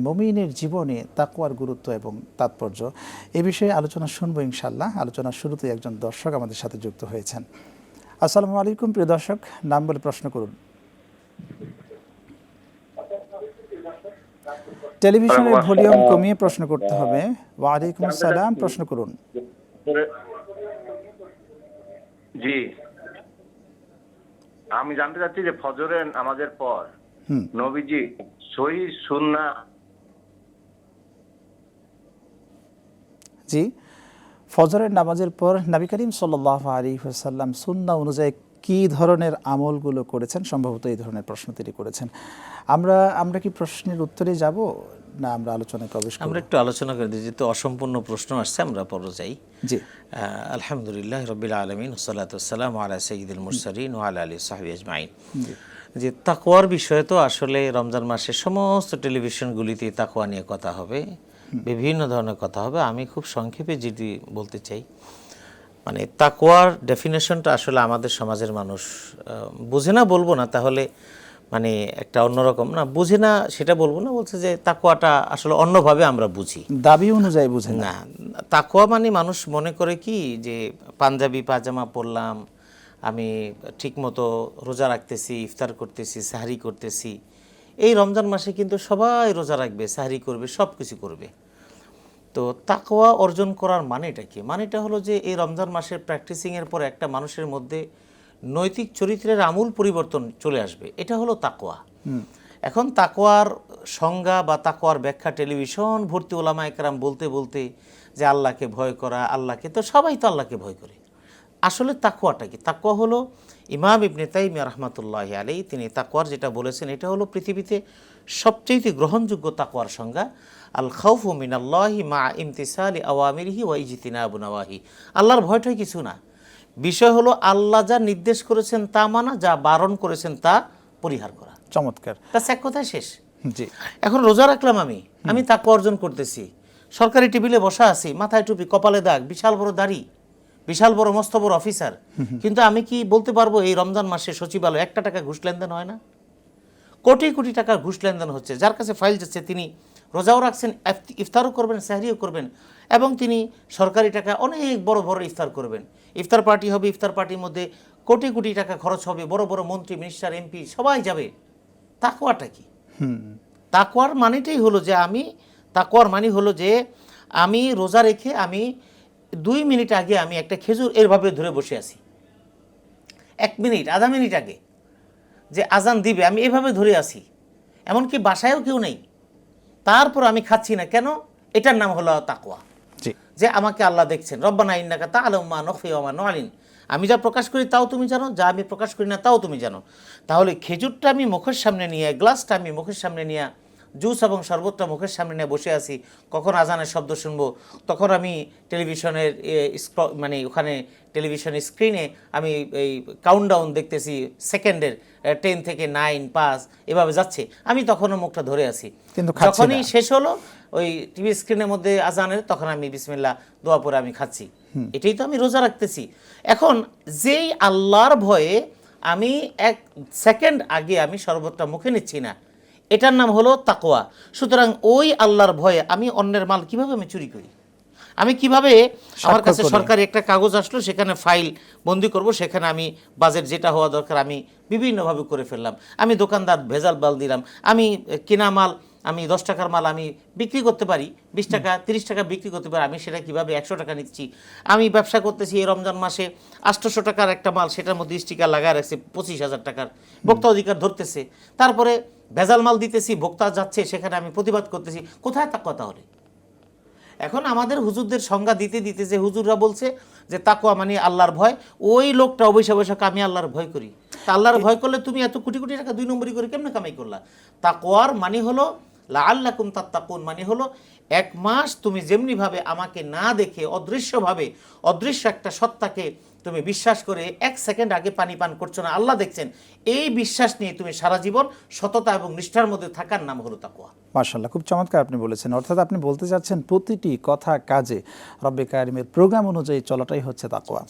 মুমিনের জীবনে তাকওয়ার গুরুত্ব এবং তাৎপর্য এ বিষয়ে আলোচনা শুনবো ইনশাআল্লাহ। আলোচনার শুরুতে একজন দর্শক আমাদের সাথে যুক্ত হয়েছেন। আসসালামু আলাইকুম প্রিয় দর্শক, নাম বলে প্রশ্ন করুন। টেলিভিশনের ভলিউম কমিয়ে প্রশ্ন করতে হবে। ওয়ালাইকুম আসসালাম, প্রশ্ন করুন। জি, আমি জানতে চাচ্ছি যে ফজরের নামাজের পর নবীজি সহি সুন্নাহ। জি, ফজরের নামাজের পর নবী করিম সাল্লাল্লাহু আলাইহি ওয়াসাল্লাম সুন্নাহ অনুযায়ী কী ধরনের আমলগুলো করেছেন, সম্ভবত এই ধরনের প্রশ্ন তিনি করেছেন। আমরা কি প্রশ্নের উত্তরে যাব না আমরা আলোচনায় প্রবেশ করব? আমরা একটু আলোচনা করে দিই, যেহেতু অসম্পূর্ণ প্রশ্ন আসছে আমরা পরে যাই। জি, আলহামদুলিল্লাহ রাব্বিল আলামিন ওয়াসসালাতু ওয়াসসালামু আলা সাইয়্যিদিল মুরসালিন ওয়া আলা আলিহি ওয়া সাহবিহি আজমাইন। যে তাকওয়ার বিষয়ে তো আসলে রমজান মাসে সমস্ত টেলিভিশনগুলিতে তাকওয়া নিয়ে কথা হবে, বিভিন্ন ধরনের কথা হবে। আমি খুব সংক্ষেপে যেটি বলতে চাই, মানে তাকওয়ার ডেফিনেশনটা আসলে আমাদের সমাজের মানুষ বুঝে না, বলবো না তাহলে মানে একটা অন্যরকম না, বুঝে না সেটা বলবো না, বলছে যে তাকওয়াটা আসলে অন্যভাবে আমরা বুঝি, দাবি অনুযায়ী বুঝে না। তাকওয়া মানে মানুষ মনে করে কি যে পাঞ্জাবি পাজামা পরলাম, আমি ঠিকমতো রোজা রাখতেছি, ইফতার করতেছি, সাহরি করতেছি। এই রমজান মাসে কিন্তু সবাই রোজা রাখবে, সাহরি করবে, সব কিছু করবে। তো তাকওয়া অর্জন করার মানেটা কি? মানেটা হলো যে এই রমজান মাসের প্র্যাকটিসিংয়ের পরে একটা মানুষের মধ্যে নৈতিক চরিত্রের আমূল পরিবর্তন চলে আসবে, এটা হলো তাকওয়া। এখন তাকওয়ার সংজ্ঞা বা তাকওয়ার ব্যাখ্যা টেলিভিশন ভর্তি ওলামা একরাম বলতে বলতে যে আল্লাহকে ভয় করা, আল্লাহকে, তো সবাই তো আল্লাহকে ভয় করে। আসলে তাকওয়াটা কি? তাকওয়া হলো ইমাম ইবনে তাইমিয়া রাহমাতুল্লাহি আলাইহি তিনি তাকওয়ার যেটা বলেছেন, এটা হলো পৃথিবীতে সবচেয়ে গ্রহণযোগ্য তাকওয়ার সংজ্ঞা। আল খাউফু মিনাল্লাহি মা ইমতিসালি আওয়ামিরিহি ওয়া ইজতিনাবু নাওয়াহি। আল্লাহর ভয়টাই কিছু না, বিষয় হলো আল্লাহ যা নির্দেশ করেছেন তা মানা, যা বারণ করেছেন তা পরিহার করা। চমৎকার, তার এক কথায় শেষ। জি, এখন রোজা রাখলাম, আমি তাকওয়া অর্জন করতেছি, সরকারি টেবিলে বসা আছি, মাথায় টুপি, কপালে দাগ, বিশাল বড় দাড়ি, বিশাল বড় মস্ত বড় অফিসার, কিন্তু আমি কি বলতে পারবো এই রমজান মাসে সচিবালয় 1 টাকা ঘুষ লেনদেন হয় না? কোটি কোটি টাকা ঘুষ লেনদেন হচ্ছে। যার কাছে ফাইল যাচ্ছে তিনি রোজাও রাখছেন, ইফতারও করবেন, সাহরিও করবেন, এবং তিনি সরকারি টাকা অনেক বড় বড় ইফতার করবেন। ইফতার পার্টি হবে, ইফতার পার্টির মধ্যে কোটি কোটি টাকা খরচ হবে, বড় বড় মন্ত্রী, মিনিস্টার, এমপি সবাই যাবে। তাকওয়াটা কি? তাকওয়ার মানেটাই হলো যে তাকওয়ার মানে হলো যে আমি রোজা রেখে আমি 2 মিনিট আগে আমি একটা খেজুর এরভাবে ধরে বসে আছি, 1 মিনিট আধা মিনিট আগে যে আজান দিবে আমি এভাবে ধরে আছি, এমনকি বাসায়ও কেউ নেই, তারপর আমি খাচ্ছি না কেন? এটার নাম হলো তাকওয়া। যে আমাকে আল্লাহ দেখছেন, রব্বানা ইন্নাকা তা'লামু মা নুখফি ওয়া মা নু'লিন, আমি যা প্রকাশ করি তাও তুমি জানো, যা আমি প্রকাশ করি না তাও তুমি জানো। তাহলে খেজুরটা আমি মুখের সামনে নিয়ে, গ্লাসটা আমি মুখের সামনে নিয়ে, জুস এবং শরবতটা মুখের সামনে নিয়ে বসে আছি, কখন আজানের শব্দ শুনবো তখন আমি টেলিভিশনের মানে ওখানে টেলিভিশনের স্ক্রিনে আমি এই কাউন্টডাউন দেখতেছি, সেকেন্ডের 10 থেকে 9, 5 এভাবে যাচ্ছে, আমি তখনও মুখটা ধরে আছি। যখনই শেষ হলো ওই টিভি স্ক্রিনের মধ্যে আজানের, তখন আমি বিসমিল্লাহ দোয়া পরে আমি খাচ্ছি, এটাই তো আমি রোজা রাখতেছি। এখন যেই আল্লাহর ভয়ে আমি 1 সেকেন্ড আগে আমি শরবতটা মুখে নিচ্ছি না, এটার নাম হলো তাকওয়া। সুতরাং ওই আল্লাহর ভয়ে আমি অন্যের মাল কিভাবে আমি চুরি করি, আমি কিভাবে আমার কাছে সরকারি একটা কাগজ আসলো সেখানে ফাইল বন্দি করব, সেখানে আমি বাজেট যেটা হওয়া দরকার আমি বিভিন্নভাবে করে ফেললাম, আমি দোকানদার ভেজাল মাল দিলাম, আমি কেনা মাল আমি 10 টাকার মাল আমি বিক্রি করতে পারি 20 টাকা 30 টাকা বিক্রি করতে পারি, আমি সেটা কিভাবে 100 টাকা নিচ্ছি। আমি ব্যবসা করতেছি এই রমজান মাসে 800 টাকার একটা মাল, সেটার মধ্যে স্টিকার লাগায় রাখছে 25,000 টাকার, ভোক্তা অধিকার ধরতেছে, তারপরে ভেজাল মাল দিতেছি, ভোক্তা যাচ্ছে, সেখানে আমি প্রতিবাদ করতেছি। কোথায় তাকওয়া তাহলে? এখন আমাদের হুজুরদের সংজ্ঞা দিতে দিতে যে হুজুররা বলছে যে তাকওয়া মানে আল্লাহর ভয়, ওই লোকটা অবশ্যই অবশ্যই আমি আল্লাহর ভয় করি। তা আল্লাহর ভয় করলে তুমি এত কোটি কোটি টাকা 2 নম্বরই করে কেমনে কামাই করলা? তাকওয়ার মানে হলো লাআল্লাকুম তাত্তাকুন, মানে হলো 1 মাস তুমি যেমনিভাবে আমাকে না দেখে অদৃশ্যভাবে, অদৃশ্য একটা সত্তাকে তুমি বিশ্বাস করে 1 সেকেন্ড আগে পানি পান করছো না, আল্লাহ দেখছেন, এই বিশ্বাস নিয়ে তুমি সারা জীবন সততা এবং নিষ্ঠার মধ্যে থাকার নাম হলো তাকওয়া। মাশাআল্লাহ, খুব চমৎকার আপনি বলেছেন। অর্থাৎ আপনি বলতে চাচ্ছেন প্রতিটি কথা কাজে রব্বে কারিমের প্রোগ্রাম অনুযায়ী চলাটাই হচ্ছে তাকওয়া।